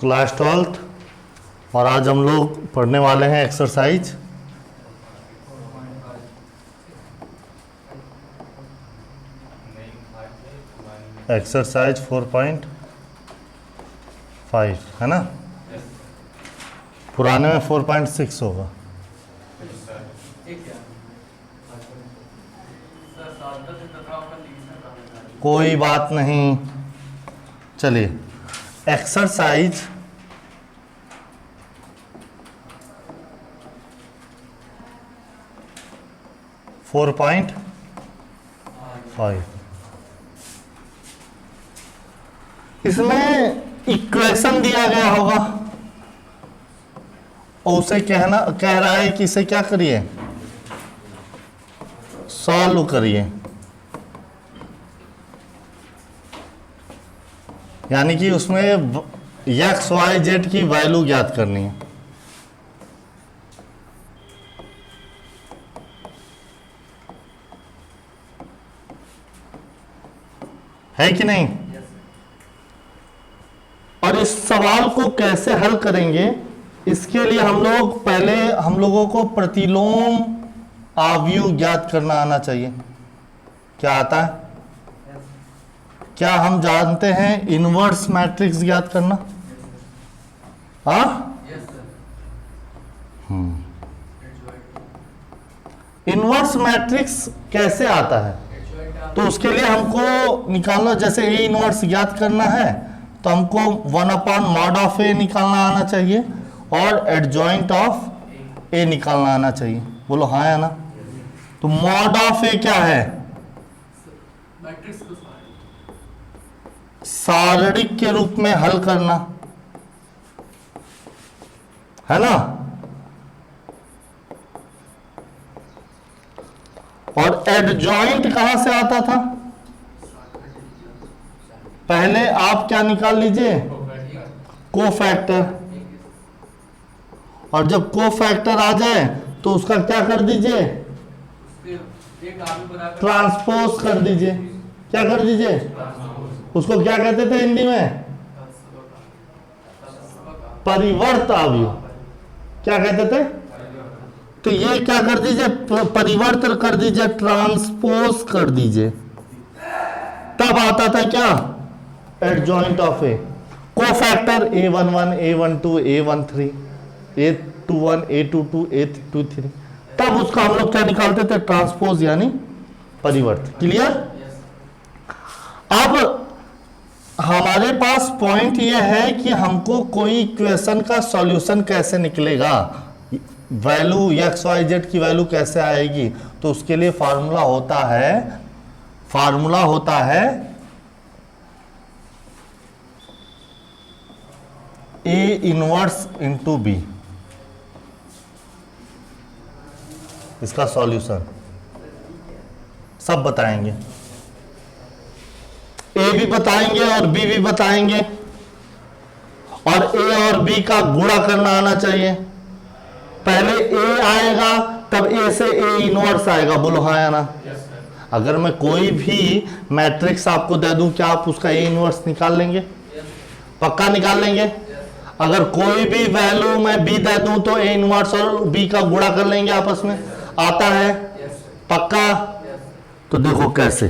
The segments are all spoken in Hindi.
क्लास 12th और आज हम लोग पढ़ने वाले हैं एक्सरसाइज एक्सरसाइज 4.5 है ना। पुराने में 4.6 होगा। कोई बात नहीं, चलिए एक्सरसाइज 4.5 इसमें इक्वेशन दिया गया होगा और उसे कह रहा है कि इसे क्या करिए, सॉल्व करिए। यानी कि उसमें एक्स वाई जेड की वैल्यू ज्ञात करनी है कि नहीं। और इस सवाल को कैसे हल करेंगे, इसके लिए हम लोगों को प्रतिलोम आव्यूह ज्ञात करना आना चाहिए। क्या आता है? क्या हम जानते हैं इनवर्स मैट्रिक्स ज्ञात करना? हाँ, इनवर्स मैट्रिक्स कैसे आता है? तो उसके लिए हमको निकालना, जैसे ए इनवर्स ज्ञात करना है तो हमको 1/mod निकालना आना चाहिए और एडजॉइंट ऑफ ए निकालना आना चाहिए। बोलो हाँ या ना। तो मॉड ऑफ ए क्या है? सारणिक के रूप में हल करना है ना। और एडजॉइंट कहां से आता था? पहले आप क्या निकाल लीजिए, कोफैक्टर। और जब कोफैक्टर आ जाए तो उसका क्या कर दीजिए, ट्रांसपोज कर दीजिए। क्या कर दीजिए? उसको क्या कहते थे हिंदी में? परिवर्त आव्यूह। क्या कहते थे? तो ये क्या कर दीजिए, परिवर्तन कर दीजिए, ट्रांसपोज कर दीजिए। तब आता था क्या, adjoint of A. Cofactor A11 A12 A13 A21 A22 A23, तब उसका हम लोग क्या निकालते थे, ट्रांसपोज यानी परिवर्त। क्लियर? अब हमारे पास पॉइंट यह है कि हमको कोई इक्वेशन का सॉल्यूशन कैसे निकलेगा, वैल्यू एक्स वाई जेड की वैल्यू कैसे आएगी। तो उसके लिए फार्मूला होता है ए इनवर्स इंटू बी। इसका सॉल्यूशन सब बताएंगे, ए भी बताएंगे और बी भी बताएंगे। और ए और बी का गुणा करना आना चाहिए। पहले ए आएगा तब ए से ए इनवर्स आएगा। बोलो हाँ या ना। अगर मैं कोई भी मैट्रिक्स आपको दे दूं, क्या आप उसका ए इनवर्स निकाल लेंगे? पक्का निकाल लेंगे। अगर कोई भी वैल्यू मैं बी दे दूं तो ए इनवर्स और बी का गुणा कर लेंगे आपस में। आता है? पक्का। तो देखो कैसे,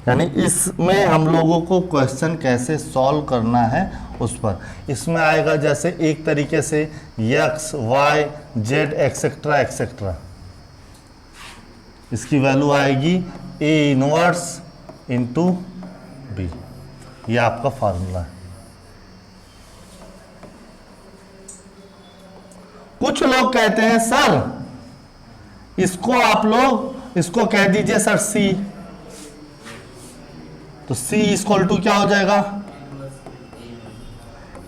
यानी इसमें हम लोगों को क्वेश्चन कैसे सॉल्व करना है उस पर। इसमें आएगा जैसे एक तरीके से X Y Z etcetera etcetera, इसकी वैल्यू आएगी ए इनवर्स इंटू बी। ये आपका फार्मूला है। कुछ लोग कहते हैं सर इसको आप लोग इसको कह दीजिए सर सी। तो C इक्वल टू क्या हो जाएगा?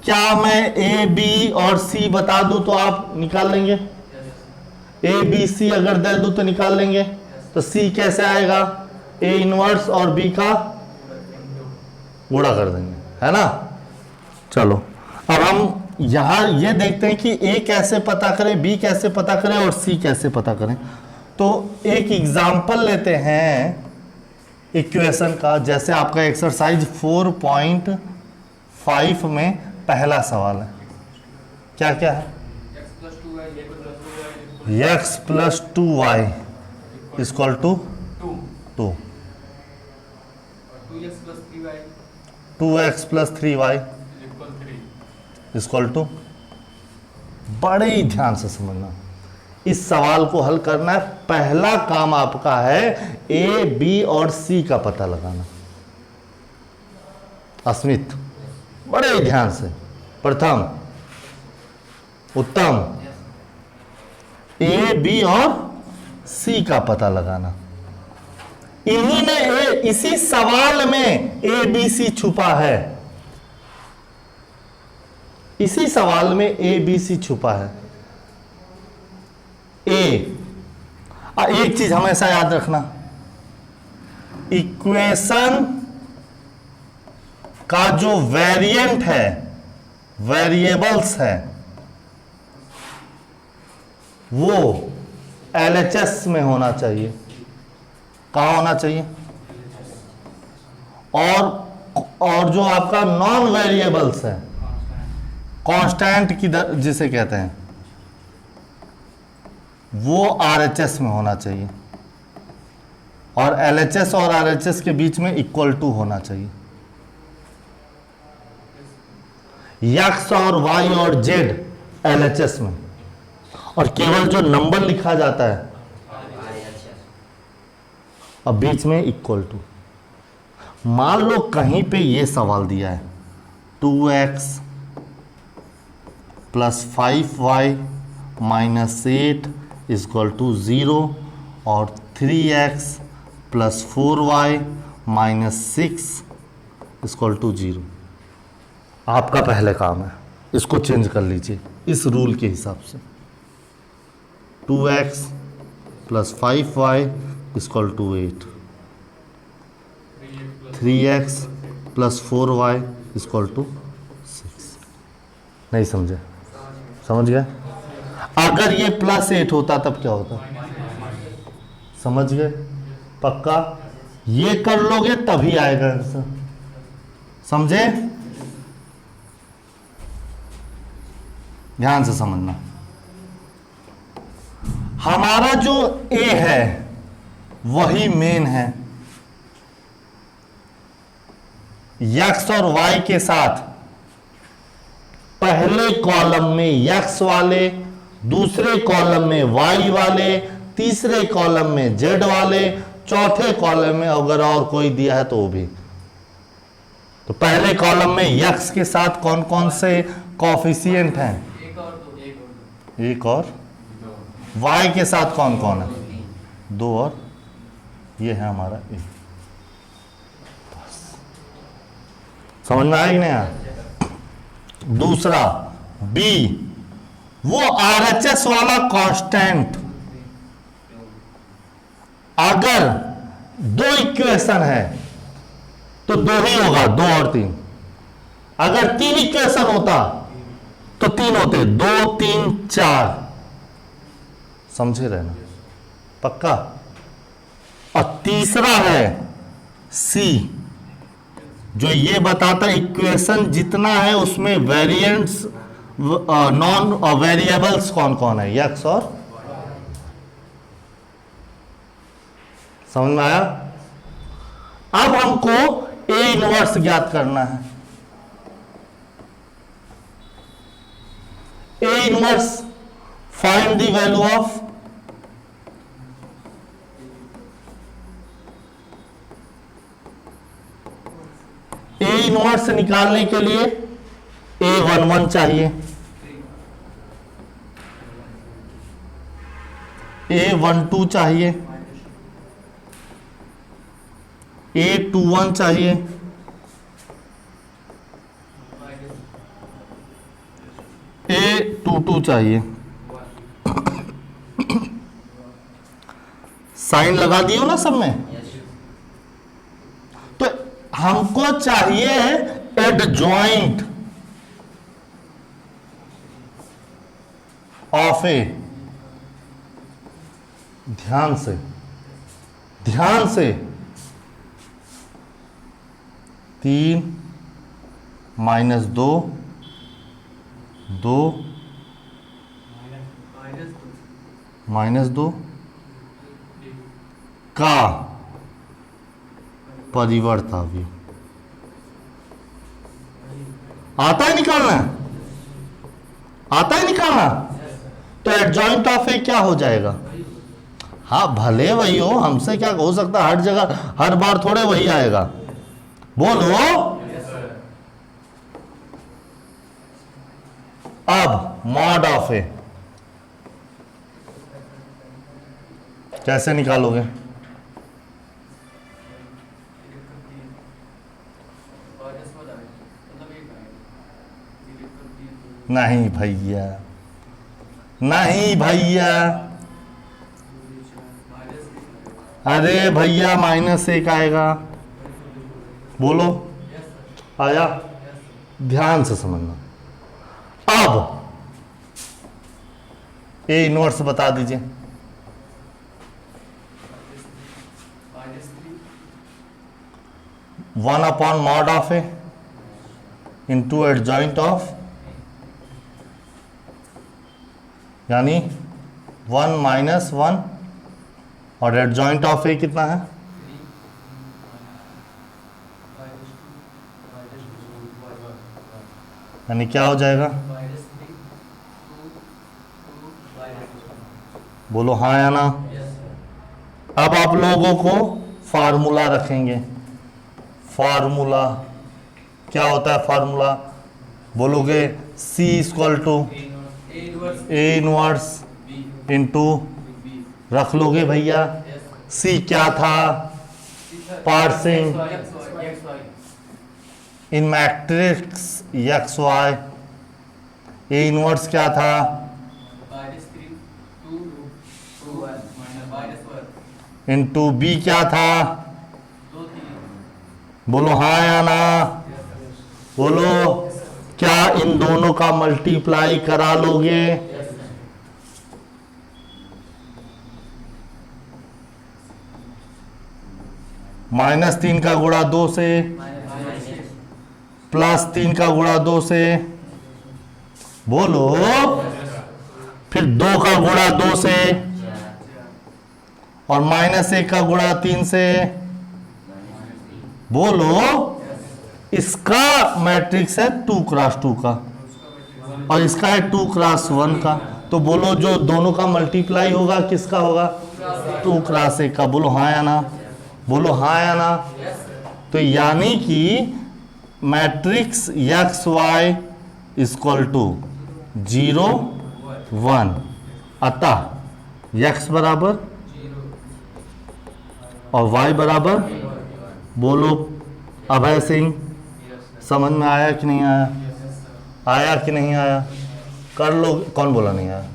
क्या मैं ए बी और C बता दूं तो आप निकाल लेंगे? ए बी सी अगर दे दूं तो निकाल लेंगे। तो C कैसे आएगा? ए इनवर्स और B का गुणा कर देंगे, है ना। चलो अब हम यहां ये देखते हैं कि A कैसे पता करें, B कैसे पता करें और C कैसे पता करें। तो एक एग्जाम्पल लेते हैं इक्वेशन का। जैसे आपका एक्सरसाइज 4.5 में पहला सवाल है। क्या क्या है? x plus 2y equal to 2, 2x plus 3y equal to. बड़े ही ध्यान से समझना, इस सवाल को हल करना है। पहला काम आपका है ए, बी और सी का पता लगाना। अस्मित, बड़े ही ध्यान से। प्रथम, उत्तम, ए, बी और सी का पता लगाना। इन्हीं में इसी सवाल में ए, बी, सी छुपा है। इसी सवाल में ए, बी, सी छुपा है। एक चीज हमेशा याद रखना, इक्वेशन का जो वेरिएंट है, वेरिएबल्स है, वो एलएचएस में होना चाहिए। कहां होना चाहिए? और जो आपका नॉन वेरिएबल्स है, कांस्टेंट की जिसे कहते हैं, वो आरएचएस में होना चाहिए। और एलएचएस और आरएचएस के बीच में इक्वल टू होना चाहिए। एक्स और वाई और जेड एलएचएस में, और केवल जो नंबर लिखा जाता है अब बीच में इक्वल टू। मान लो कहीं पे ये सवाल दिया है 2x plus 5y minus 8 equal to 0 और 3x plus 4y minus 6 equal to 0। आपका पहले काम है, इसको चेंज कर लीजिए इस रूल के हिसाब से। 2x plus 5y equal to 8, 3x plus 4y equal to 6। नहीं समझे? समझ गए? अगर ये प्लस 8 होता तब क्या होता? समझ गए? पक्का? ये कर लोगे तभी आएगा आंसर। समझे? ध्यान से समझना। हमारा जो ए है वही मेन है। एक्स और वाई के साथ पहले कॉलम में एक्स वाले, दूसरे कॉलम में वाई वाले, तीसरे कॉलम में जेड वाले, चौथे कॉलम में अगर और कोई दिया है तो वो भी। तो पहले कॉलम में एक्स के साथ कौन कौन से कॉफिशिएंट हैं? एक और y के साथ कौन कौन है? 2 और ये है हमारा a। समझ में आया कि नहीं आया? दूसरा b, वो आरएचएस वाला कांस्टेंट। अगर 2 इक्वेशन है तो 2 ही होगा, 2 और 3। अगर 3 इक्वेशन होता तो 3 होते, 2 3 4। समझे रहना, पक्का? और तीसरा है सी, जो ये बताता है इक्वेशन जितना है उसमें वेरिएंट्स, नॉन वेरिएबल्स कौन कौन है, एक्स और। समझ में आया? अब हमको ए इनवर्स ज्ञात करना है। A inverse, find the value of A inverse निकालने के लिए A11 चाहिए, A12 चाहिए, A21 चाहिए, A22 चाहिए। साइन लगा दियो ना सब में। तो हमको चाहिए एडजॉइंट ऑफ ए। ध्यान से, ध्यान से, 3 - 2 2 -2 का परिवर्ताव्य आता है निकालना, आता है निकालना। तो एडजॉइंट ऑफ ए क्या हो जाएगा? हाँ भले वही हो, हमसे क्या हो सकता है, हर जगह हर बार थोड़े वही आएगा। बोलो अब मॉड ऑफ ए कैसे निकालोगे? नहीं भैया, नहीं भैया, अरे भैया -1 आएगा। बोलो आया? ध्यान से समझना। अब ए इनवर्स बता दीजिए। One upon mod of A into adjoint of, यानी 1 - 1 और एडजॉइंट ऑफ ए कितना है? यानी क्या हो जाएगा? बोलो हाँ या ना। अब आप लोगों को फार्मूला रखेंगे। फार्मूला क्या होता है? फार्मूला बोलोगे C = A इनवर्स इंटू, रख लोगे भैया। C क्या था? Parsing in matrix XY। A inverse क्या था? इंटू B क्या था? बोलो हाँ या ना। बोलो क्या इन दोनों का मल्टीप्लाई करा लोगे? -3 का गुणा 2 से, +3 का गुणा 2 से, बोलो फिर 2 का गुणा 2 से, और -1 का गुणा 3 से। बोलो इसका मैट्रिक्स है 2 × 2 का और इसका है 2 × 1 का। तो बोलो जो दोनों का मल्टीप्लाई होगा किसका होगा? 2 × 1 का। बोलो हाँ या ना। बोलो हाँ या ना। तो यानी कि मैट्रिक्स XY = 0 1, अतः x बराबर और y बराबर। बोलो अभय सिंह, समझ में आया कि नहीं आया? आया कि नहीं आया? कर लो। कौन बोला नहीं आया?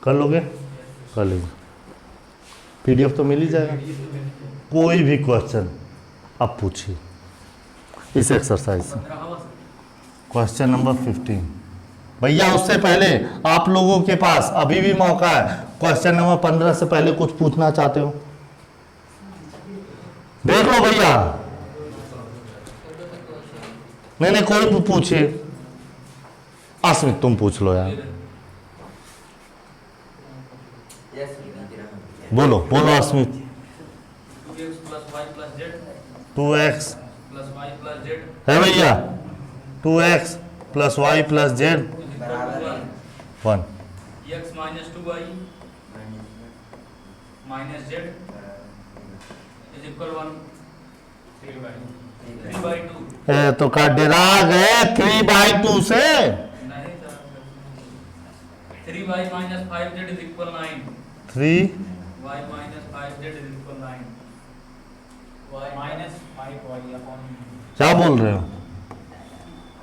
कर लोगे? कर लीजिए। PDF तो मिल ही जाएगा। कोई भी क्वेश्चन अब पूछिए इस एक्सरसाइज से। Question number 15। भैया उससे पहले आप लोगों के पास अभी भी मौका है। क्वेश्चन नंबर 15 से पहले कुछ पूछना चाहते हो? देख लो भैया। नहीं कोई पूछिए। अस्मित तुम पूछ लो यार। बोलो बोलो अस्मित। 2x है भैया। 2x + y + z 1। x - 2y - z = 1। 3/2। तो का डरा गए 3/2 से। 3y - 5z = 9। 3y y - 5z = 9। y - 5y/। क्या बोल रहे हो?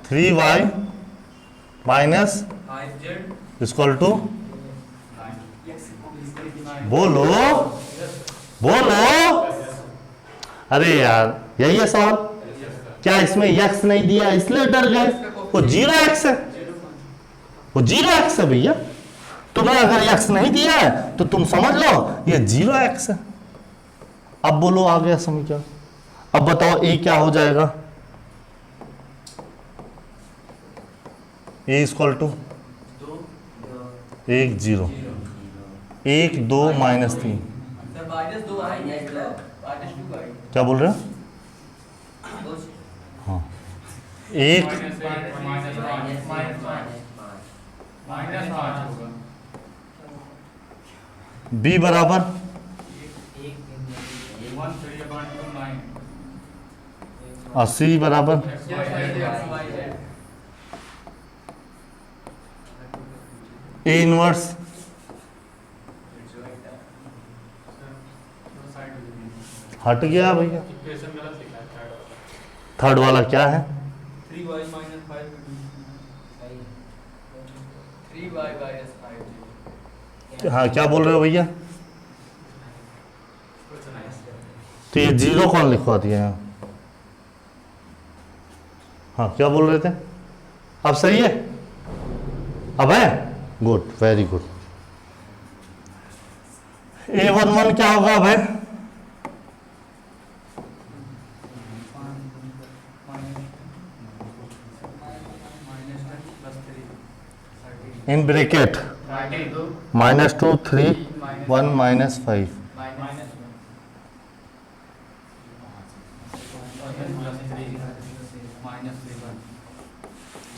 3y - 5z = 9। बोलो बोलो। अरे यार यही है सवाल। क्या इसमें x नहीं दिया इसलिए डर गए? वो 0x है। वो 0x है भैया। तुम्हें अगर x नहीं दिया है तो तुम समझ लो ये 0x है। अब बोलो आ गया समीकरण। अब बताओ ए क्या हो जाएगा? ए इक्वल टू 1 0 1 2 -3। सर माइनस 2 आएंगे, माइनस 2 आएंगे। क्या बोल रहे हो? हाँ, एक बी बराबर 80 बराबर ए इनवर्स हट गया भैया। थर्ड वाला क्या है? 3y minus 5 3y minus 5। हाँ, क्या बोल रहे हो भैया? तो ये 0 कौन लिखवा दिया है? हाँ, क्या बोल रहे थे? अब सही है? अब है? Good, very good. A11 क्या होगा अब है? इन ब्रैकेट -2 3 1 -5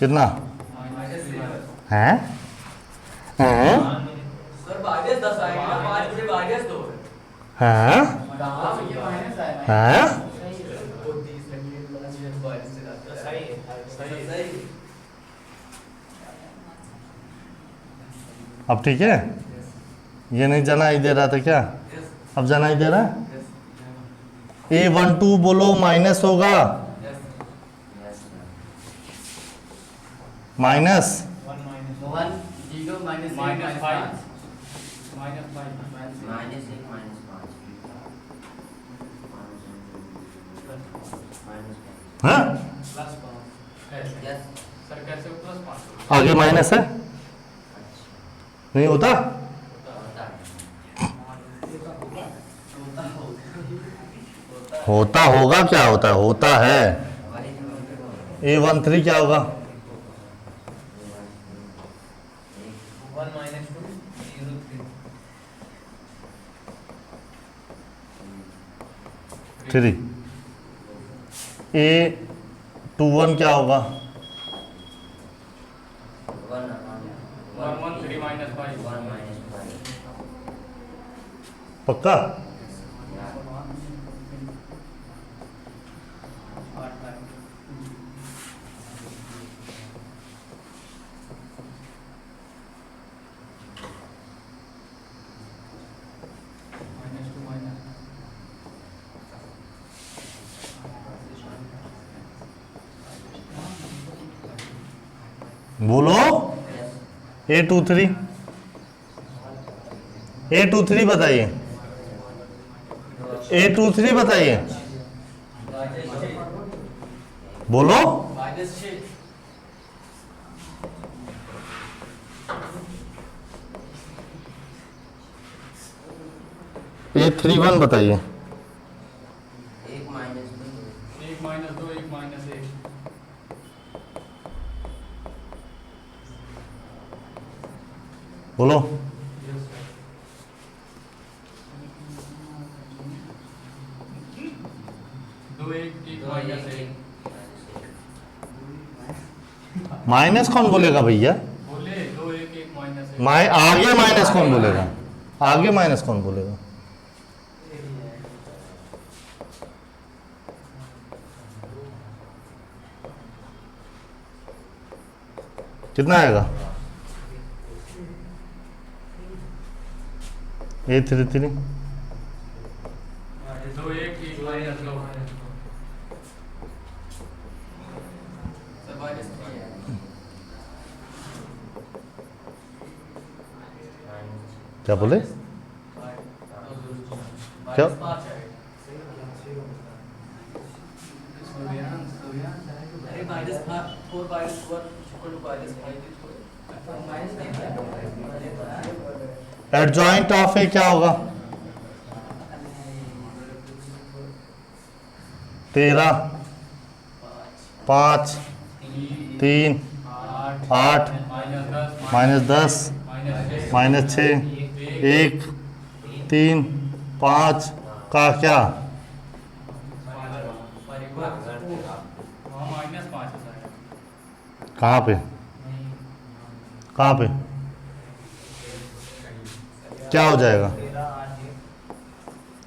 कितना है? सर माइनस 10 आएगा ना, 5 में माइनस 2 है? ये माइनस आएगा। है? सही है। अब ठीक है? ये नहीं जाना ही दे रहा था क्या? अब जाना ही दे रहा है? A12 बोलो माइनस होगा, माइनस 1 0 minus 5 minus 5 हाँ? प्लस 5। सर कैसे प्लस 5? आगे माइनस है? नहीं होता? होता होगा, क्या होता है? होता है। A13 क्या होगा? 1 minus 2 0 3। 3। A21 क्या होगा? 1 1 3 minus 5 पक्का? बोलो। A23 A23 बताइए। A23 बताइए, बोलो। माइनस 6। A31 बताइए। 1 minus 2 1 minus 1। बोलो। 2 1 minus 1। माइनस कौन बोलेगा भैया? बोले 2 1 minus 1। आगे माइनस कौन बोलेगा? आगे माइनस कौन बोलेगा? कितना आएगा? A33 2 1 minus 2। सर माइनस 3 है। क्या बोले? क्या? माइनस 5 है। अरे minus 4 minus 4 equal to minus 5 minus नहीं है। एडजॉइंट ऑफ ए क्या होगा? 13, 5, 3, 8, -10, -6, 1, 3, 5 का क्या? कहाँ पे? कहाँ पे? क्या हो जाएगा?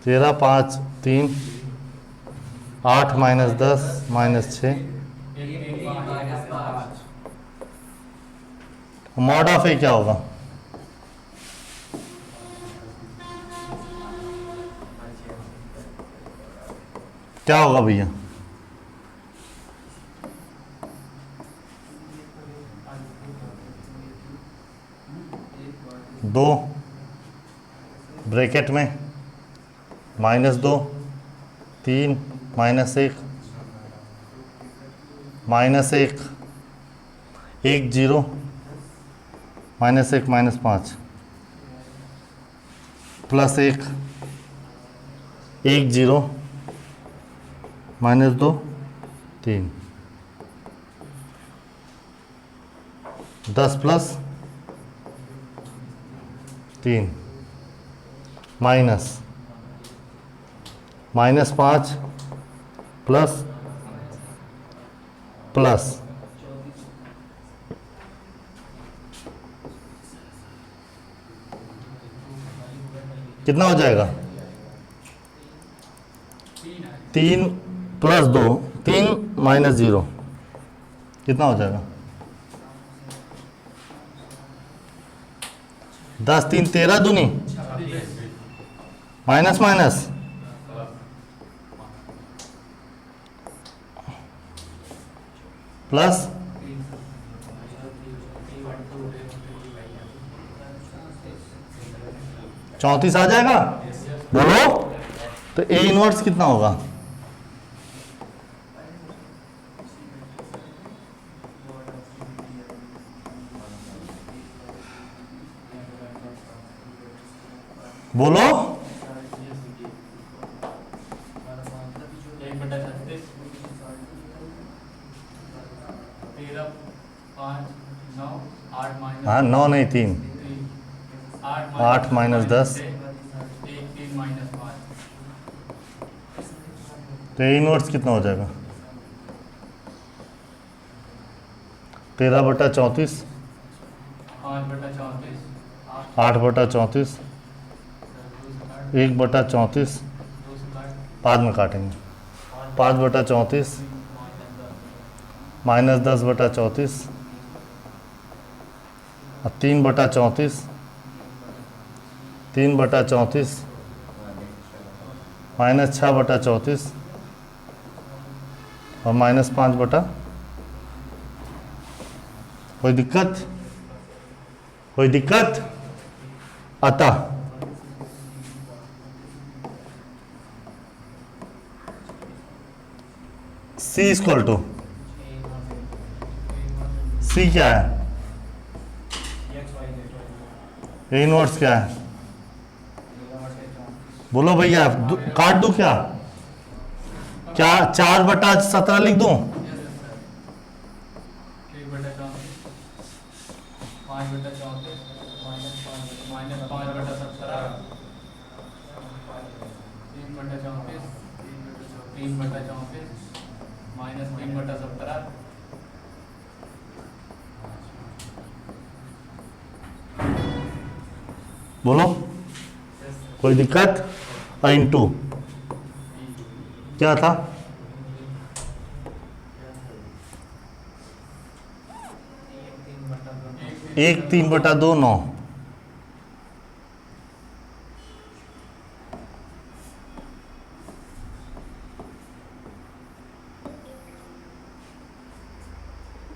13, 5, 3, 8 -10 -6 मॉड ऑफ ए क्या होगा? क्या होगा भैया? 2 ब्रैकेट में -2, 3, -1, -1, 1 0, -1 -5 +1, 1 0, -2 3 10 + 3 -5 प्लस कितना हो जाएगा? 3 + 2 3 -0 कितना हो जाएगा? 10 3 13 दूनी माइनस प्लस चौंतीस आ जाएगा। बोलो तो ए इनवर्स कितना होगा? बोलो 1/36 13 5 9 8 - हाँ 9 नहीं 3 8 -10 1 3 -5 तो ए इनवर्स कितना हो जाएगा? 13/34 5/34 8/34 1/34 बाद में काटेंगे 5/34 -10/34 और 3/34 3/34 -6/34 और -5 कोई दिक्कत? कोई दिक्कत? अतः C = C क्या है? ए इनवर्स क्या है? बोलो भैया काट दूं क्या? क्या 4/17 लिख दूं? 1/34 5/34 -5/17 3/34 3/34 -3/17 बोलो कोई दिक्कत? इंटू क्या था? 1 3/2 9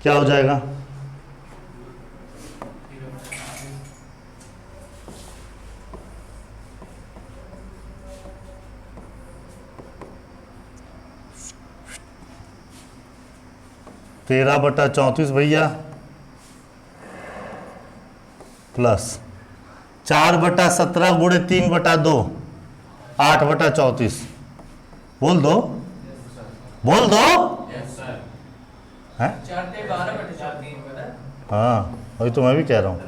क्या हो जाएगा? तेरह बटा 34 भैया प्लस 4/17 गुणे 3/2 8/34 बोल दो बोल दो। Yes sir. हैं? 4/12/34 पता हाँ वही तो मैं भी कह रहा हूँ।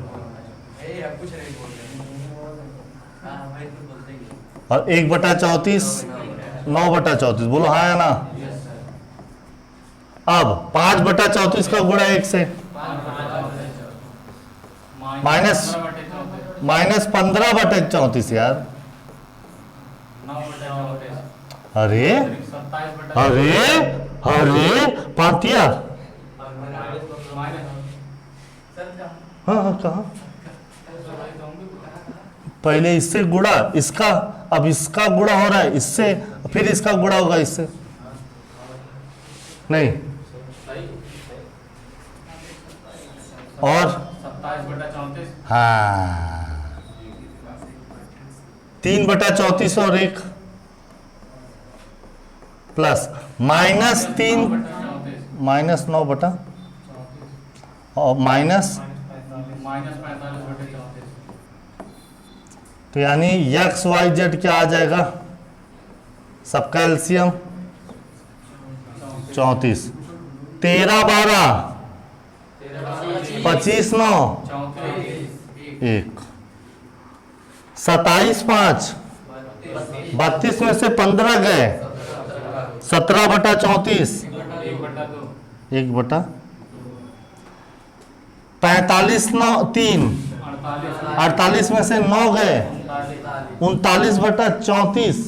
है। अब कुछ नहीं बोल रहे। हाँ भाई तुम बोलते ही और 1/34 9/34 बोलो हाँ या ना। Yes sir. अब 5/34 का गुणा 1 से माइनस -15/34 यार। अरे अरे अरे पातिया। हाँ हाँ कहा पहले इससे गुणा इसका, अब इसका गुणा हो रहा है इससे, फिर इसका गुणा होगा इससे। नहीं और 27/34 हाँ 3/34 और 1 प्लस -3 -9 बटा और माइनस तो यानी XYZ क्या आ जाएगा सबका एलसीएम 34 13/12 25/9 1 27/5 32 में से 15 गए 17/34 1/2 45/9 48 में से 9 गए 39/34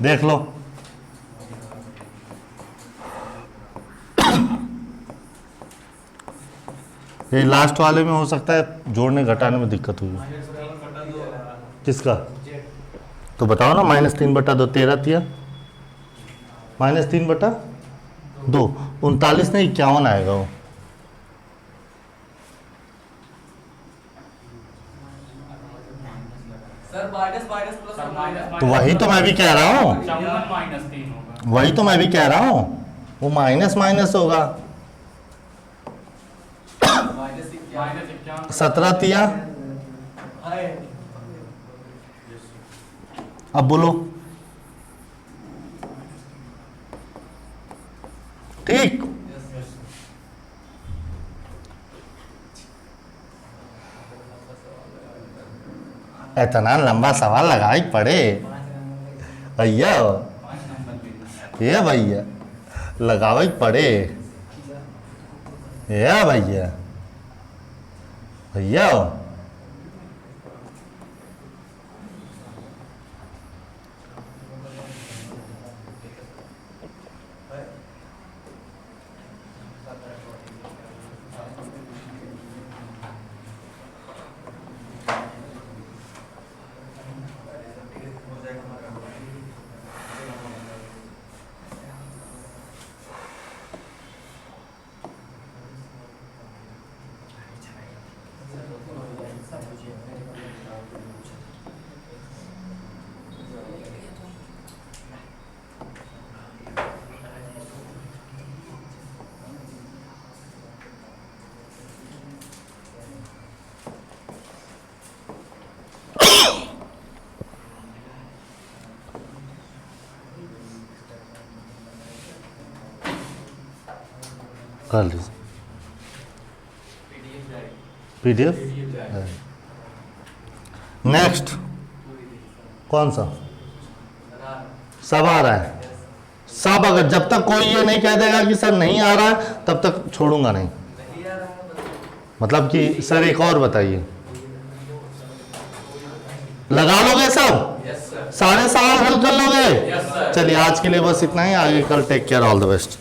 देख लो। ये लास्ट वाले में हो सकता है जोड़ने घटाने में दिक्कत हुई। किसका तो बताओ ना। -3/2 13 तिया -3/2 39 नहीं 51 आएगा वो। सर माइनस माइनस प्लस और माइनस तो वही तो मैं भी कह रहा हूँ, 54-3 होगा। वही तो मैं भी कह रहा हूँ वो माइनस माइनस होगा। -51 17 तिया अब बोलो ठीक। इतना लंबा सवाल लगा ही पड़े भैया, ये भैया लगाव ही पड़े ये भैया भैया। कर लीजिए PDF। नेक्स्ट कौन सा सब आ रहा है सब। अगर जब तक कोई ये नहीं कह देगा कि सर नहीं आ रहा है तब तक छोड़ूंगा नहीं। मतलब कि सर एक और बताइए लगा लोगे सब सारे सवाल हल कर लोगे। चलिए आज के लिए बस इतना ही, आगे कल take care all the best.